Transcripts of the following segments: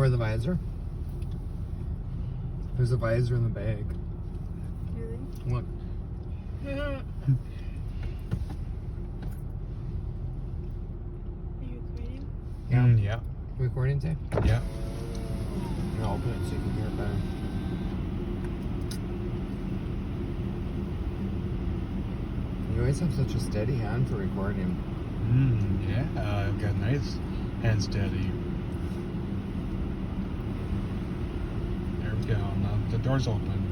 wear the visor? There's a visor in the bag. Really? Look. Are you recording? Yeah. Yeah. Recording tape? Yeah. I'll open it so you can hear it better. You always have such a steady hand for recording. Yeah. I've got nice and steady. There we go. Now the door's open.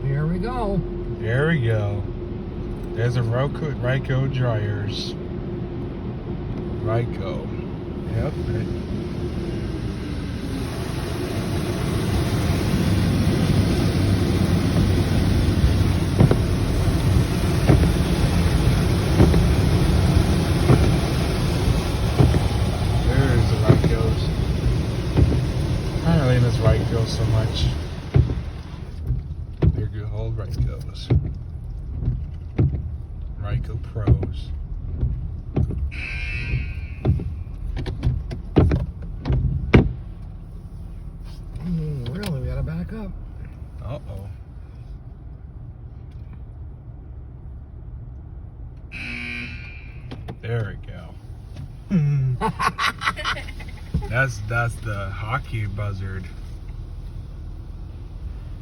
Here we go. There we go. There's a Ryco dryers. Ryco. Yep. There's the Rycos. I don't really miss Rycos so much. They're good old Rycos. Ryco Pros. Really, we gotta back up. Uh-oh. There we go. That's the hockey buzzard.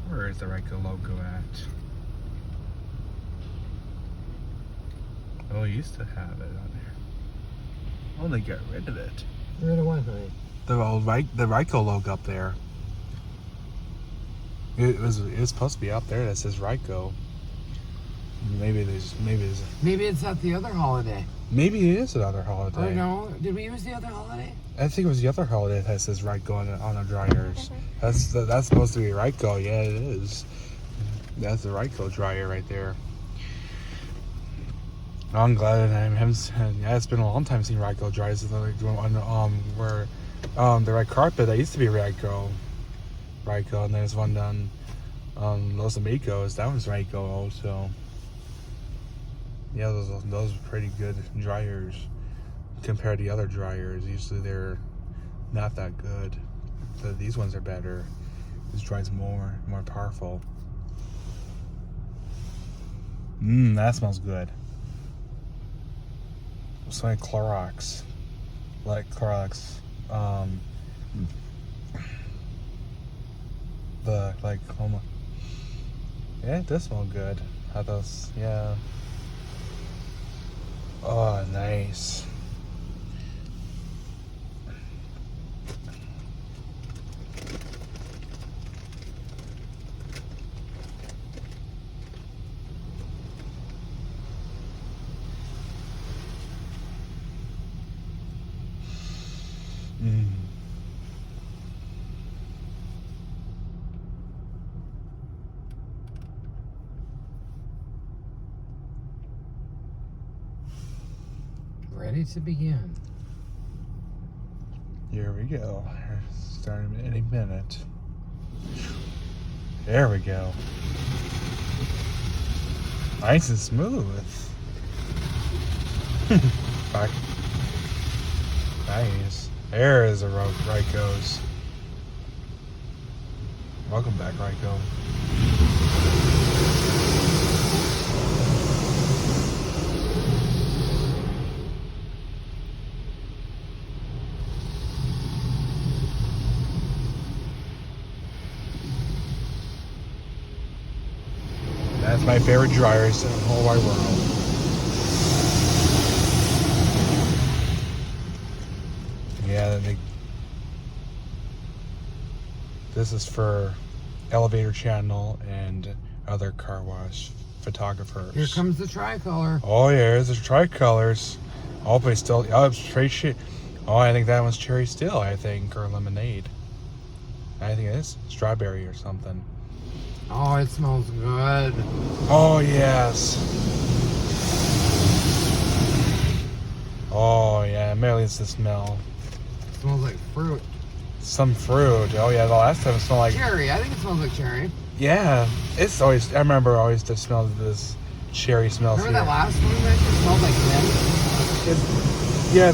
Where is the Ryco logo at? Oh, we used to have it on there. Oh, they got rid of it. Rid of what, honey? The Ryco logo up there. It's supposed to be up there that says Ryco. Maybe Maybe it's at the other holiday. maybe it is another holiday. Or no? Did we use the other holiday? I think it was the other holiday that says Ryco on the dryers. That's supposed to be Ryco. Yeah, it is. That's the Ryco dryer right there. I'm glad that I haven't. Yeah, it's been a long time since Ryco dryers. Like on where the red carpet that used to be Ryco, and there's one down Los Amigos. That was Ryco also. Yeah, those are pretty good dryers compared to the other dryers. Usually they're not that good. These ones are better. This dries more powerful. That smells good. It's like Clorox. Yeah, it does smell good. How those, yeah. Oh, nice. Ready to begin. Here we go. Starting any minute. There we go. Nice and smooth. Back. Nice. There is a Ryco's. Welcome back, Ryco. That's my favorite dryers in the whole wide world. Yeah, this is for Elevator Channel and other car wash photographers. Here comes the tricolor. Oh yeah, there's the tricolors. Hopefully still, oh, it's straight shit. Oh, I think that one's cherry still, I think, or lemonade. I think it is strawberry or something. Oh, it smells good. Oh, yes. Oh, yeah, Maryland's the smell. It smells like fruit. some fruit. Oh yeah, the last time it smelled like Cherry. I think it smells like cherry. yeah. It's always I remember always the smell of this cherry smells Remember here. that last one that just smelled like mint? Yeah,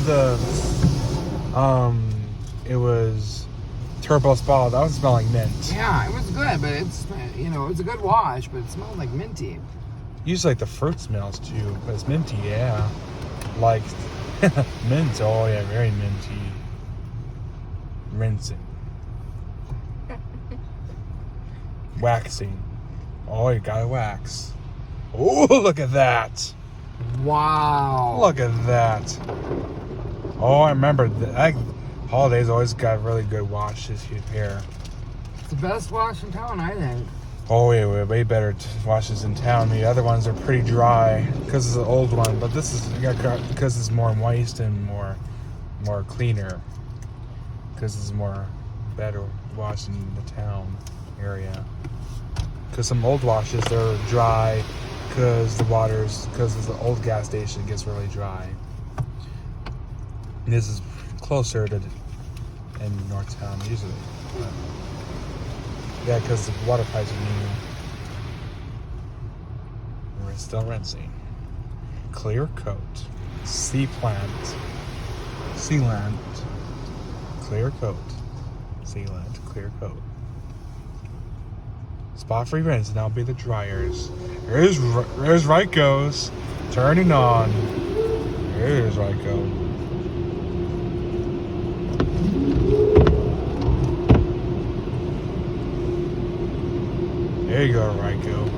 it was Turbo Spa. That was smelling mint. Yeah, it was good, but it's, it was a good wash, but it smelled like minty. Usually like the fruit smells too, but it's minty, yeah. Like mint, oh yeah, very minty. Rinsing. Waxing. Oh, you gotta wax. Oh, look at that. Wow. Look at that. Oh, I remember that. Holidays always got really good washes here. It's the best wash in town, I think. Oh, yeah, way better washes in town. The other ones are pretty dry because it's an old one, but this is because it's more moist and more cleaner. Because it's more better wash in the town area. Because some old washes they're dry because the old gas station gets really dry. And this is closer to in Northtown usually. But yeah, because the water pipes are new. We're still rinsing. Clear coat. Sea plant. Sealant. Clear coat. Sealant. Clear coat. Spot free rinse. Now be the dryers. There's Ryko's. Turning on. There's Ryko. There you go, Ryko.